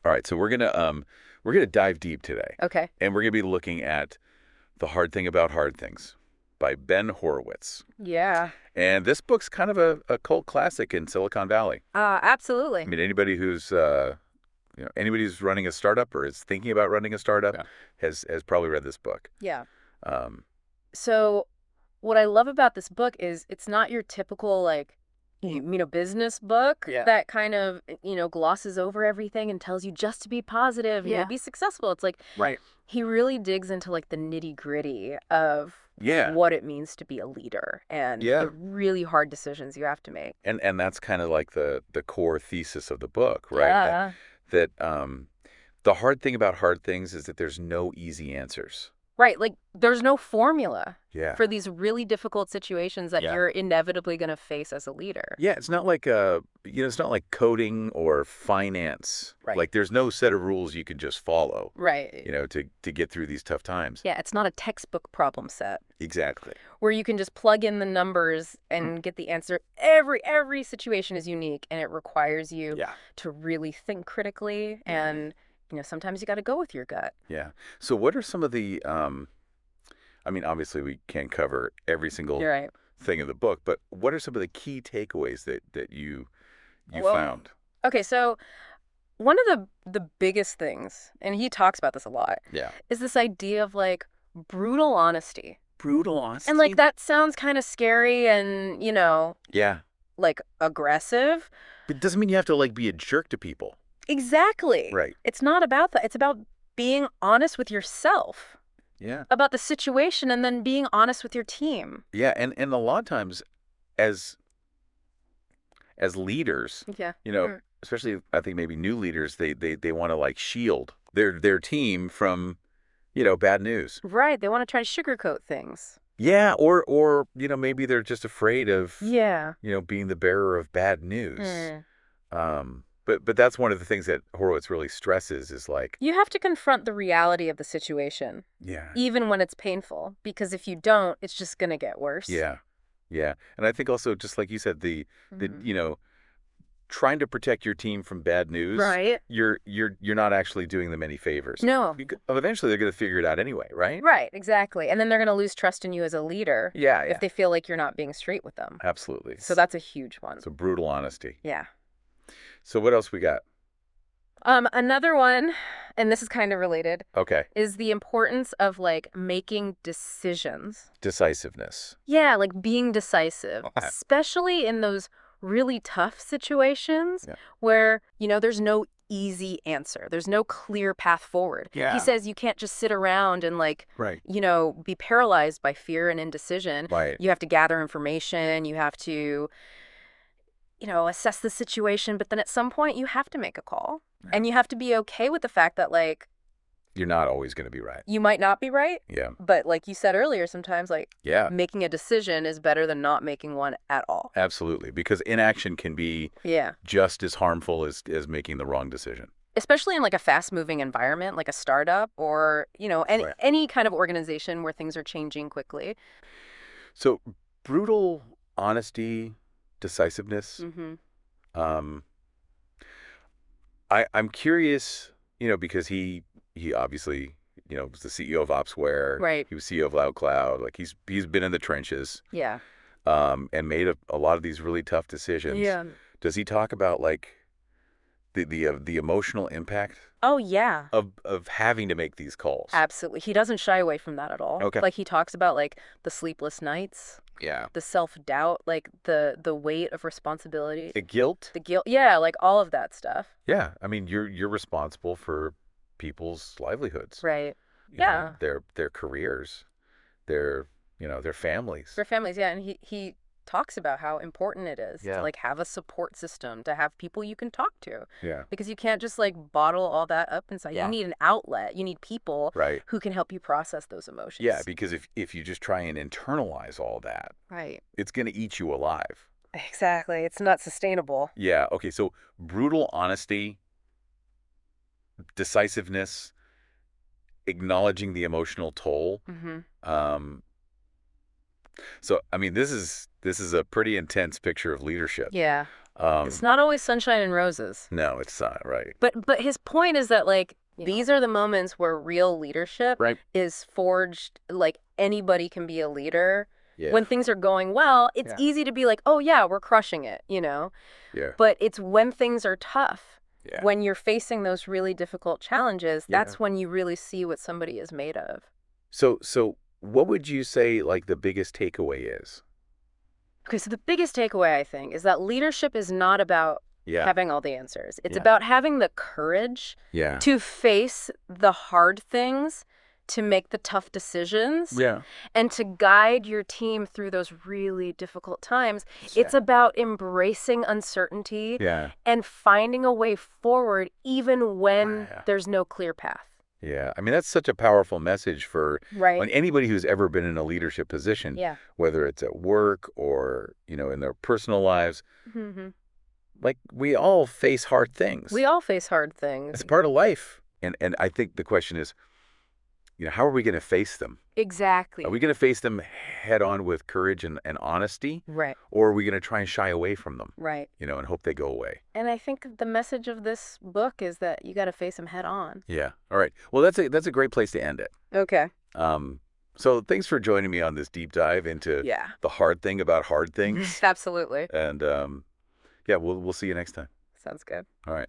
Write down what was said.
All right, so we're gonna dive deep today, Okay. and we're gonna be looking at The Hard Thing About Hard Things by Ben Horowitz. Yeah. And this book's kind of a cult classic in Silicon Valley. I Absolutely. mean, anybody who's anybody who's running a startup or is thinking about running a startup Yeah. has probably read this book. Yeah. Um, So what I love about this book is it's not your typical business book Yeah. that kind of, glosses over everything and tells you just to be positive and Yeah. be successful. It's like Right. he really digs into like the nitty-gritty of yeah, what it means to be a leader and Yeah. the really hard decisions you have to make. and that's kind of like the core thesis of the book, right? Yeah. That the hard thing about hard things is that there's no easy answers. Right. Like there's no formula Yeah. for these really difficult situations that Yeah. you're inevitably going to face as a leader. Yeah, it's not like it's not like coding or finance. Right. Like there's no set of rules you can just follow, Right. to get through these tough times. Yeah, it's not a textbook problem set Exactly. where you can just plug in the numbers and get the answer. Every situation is unique and it requires you Yeah. to really think critically and sometimes you got to go with your gut. Yeah. So what are some of the I mean, obviously we can't cover every single You're right. thing in the book, but what are some of the key takeaways that you Well, found? Okay, so one of the biggest things, and he talks about this a lot, Yeah. is this idea of like brutal honesty. Brutal honesty. And like that sounds kind of scary and, Yeah. like aggressive. It doesn't mean you have to like be a jerk to people. Exactly. Right. It's not about that. It's about being honest with yourself Yeah. about the situation and then being honest with your team. Yeah, and a lot of times as leaders, Yeah. especially I think maybe new leaders, they want to like shield their team from, bad news. Right. They want to try to sugarcoat things. Yeah, or maybe they're just afraid of Yeah. being the bearer of bad news. Mm. But that's one of the things that Horowitz really stresses is like, You have to confront the reality of the situation, yeah, even when it's painful, because if you don't, it's just going to get worse. yeah, yeah. And I think also just like you said, the Mhm. trying to protect your team from bad news, Right. you're not actually doing them any favors. No. Eventually they're going to figure it out anyway, right? Right. Exactly. And then they're going to lose trust in you as a leader Yeah, yeah. if they feel like you're not being straight with them. Absolutely. So that's a huge one. So brutal honesty. Yeah. So what else we got? Another one, and this is kind of related, Okay. is the importance of like making decisions. Decisiveness. Yeah, like being decisive, Okay. especially in those really tough situations Yeah. where, there's no easy answer. There's no clear path forward. Yeah. He says you can't just sit around and like, Right. be paralyzed by fear and indecision. Right. You have to gather information. You have to, assess the situation. But then at some point you have to make a call. Yeah. And you have to be okay with the fact that like You're not always going to be right. you might not be right. Yeah. But like you said earlier, sometimes like Yeah. making a decision is better than not making one at all. Absolutely. Because inaction can be Yeah. just as harmful as making the wrong decision. Especially in like a fast-moving environment, like a startup or, any, Right. any kind of organization where things are changing quickly. So brutal honesty, decisiveness. Mm-hmm. Um, I'm curious, because he obviously, was the CEO of Opsware. Right. He was CEO of LoudCloud. Like he's been in the trenches, Yeah. and made a lot of these really tough decisions. Yeah. Does he talk about like the emotional impact Oh, yeah. of having to make these calls? Absolutely. He doesn't shy away from that at all. Okay. Like he talks about like the sleepless nights, Yeah. the self-doubt, like the weight of responsibility, The guilt. the guilt. Yeah, like all of that stuff. Yeah. I mean, you're responsible for people's livelihoods. Right. you know, Yeah. their careers, their families. For families, yeah. And he talks about how important it is Yeah. to like have a support system, to have people you can talk to. Yeah. Because you can't just like bottle all that up inside. Yeah. You need an outlet. You need people Right. who can help you process those emotions. Yeah, because if you just try and internalize all that, Right. it's going to eat you alive. Exactly. It's not sustainable. Yeah. Okay. So brutal honesty, decisiveness, acknowledging the emotional toll. Mm-hmm. So I mean, this is a pretty intense picture of leadership. Yeah. It's not always sunshine and roses. No, it's not, right. But his point is that, like, these are the moments where real leadership Right. is forged. Like, anybody can be a leader. Yeah. When things are going well, it's easy to be like, oh, yeah, we're crushing it, you know? Yeah. But it's when things are tough, Yeah. when you're facing those really difficult challenges, that's when you really see what somebody is made of. So what would you say, like, the biggest takeaway is? Okay, so the biggest takeaway, I think, is that leadership is not about Yeah. having all the answers. It's Yeah. about having the courage Yeah. to face the hard things, to make the tough decisions, Yeah. and to guide your team through those really difficult times. It's about embracing uncertainty Yeah. and finding a way forward even when Yeah. there's no clear path. Yeah. I mean, that's such a powerful message for Right. anybody who's ever been in a leadership position, Yeah. whether it's at work or, in their personal lives. Mm-hmm. Like, we all face hard things. We all face hard things. It's part of life. And I think the question is, how are we going to face them? Exactly. Are we going to face them head on with courage and honesty? Right. Or are we going to try and shy away from them, Right. and hope they go away? And I think the message of this book is that you got to face them head on. Yeah. All right. Well, that's a great place to end it. Okay. So thanks for joining me on this deep dive into Yeah. the hard thing about hard things. Absolutely. And yeah, we'll see you next time. Sounds good. All right.